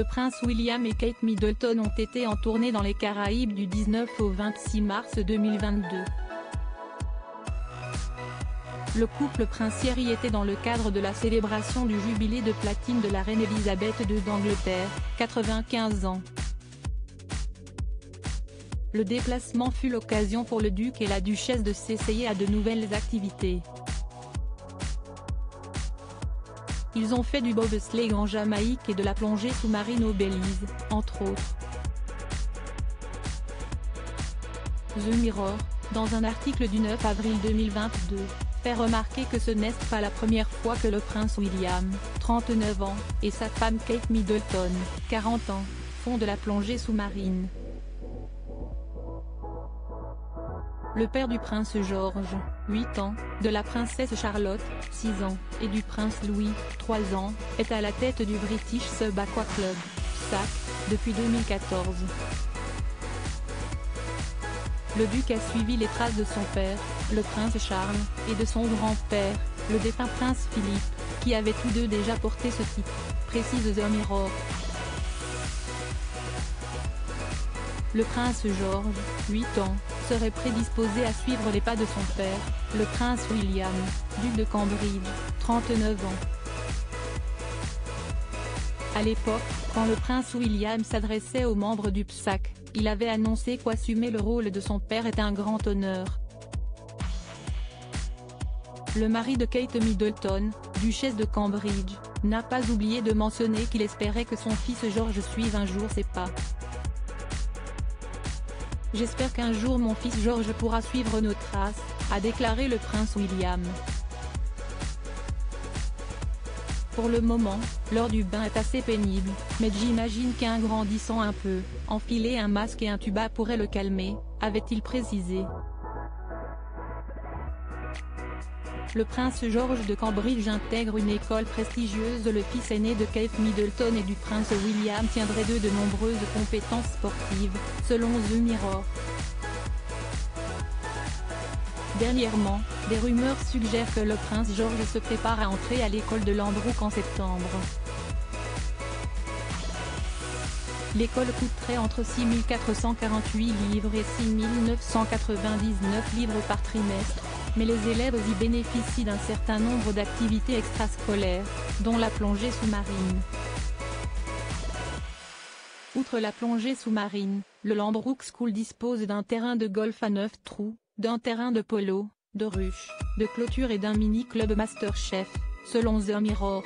Le prince William et Kate Middleton ont été en tournée dans les Caraïbes du 19 au 26 mars 2022. Le couple princier y était dans le cadre de la célébration du jubilé de platine de la reine Elisabeth II d'Angleterre, 95 ans. Le déplacement fut l'occasion pour le duc et la duchesse de s'essayer à de nouvelles activités. Ils ont fait du bobsleigh en Jamaïque et de la plongée sous-marine au Belize, entre autres. The Mirror, dans un article du 9 avril 2022, fait remarquer que ce n'est pas la première fois que le prince William, 39 ans, et sa femme Kate Middleton, 40 ans, font de la plongée sous-marine. Le père du prince George, 8 ans, de la princesse Charlotte, 6 ans, et du prince Louis, 3 ans, est à la tête du British Sub Aqua Club, SAC, depuis 2014. Le duc a suivi les traces de son père, le prince Charles, et de son grand-père, le défunt prince Philippe, qui avaient tous deux déjà porté ce titre, précise The Mirror. Le prince George, 8 ans, serait prédisposé à suivre les pas de son père, le prince William, duc de Cambridge, 39 ans. À l'époque, quand le prince William s'adressait aux membres du PSAC, il avait annoncé qu'assumer le rôle de son père est un grand honneur. Le mari de Kate Middleton, duchesse de Cambridge, n'a pas oublié de mentionner qu'il espérait que son fils George suive un jour ses pas. « J'espère qu'un jour mon fils George pourra suivre nos traces », a déclaré le prince William. Pour le moment, l'heure du bain est assez pénible, mais j'imagine qu'en grandissant un peu, enfiler un masque et un tuba pourrait le calmer, avait-il précisé. Le prince George de Cambridge intègre une école prestigieuse. Le fils aîné de Kate Middleton et du prince William tiendrait d'eux de nombreuses compétences sportives, selon The Mirror. Dernièrement, des rumeurs suggèrent que le prince George se prépare à entrer à l'école de Lambrouck en septembre. L'école coûterait entre 6 448 livres et 6 999 livres par trimestre, mais les élèves y bénéficient d'un certain nombre d'activités extrascolaires, dont la plongée sous-marine. Outre la plongée sous-marine, le Lambrouck School dispose d'un terrain de golf à 9 trous, d'un terrain de polo, de ruches, de clôture et d'un mini-club MasterChef, selon The Mirror.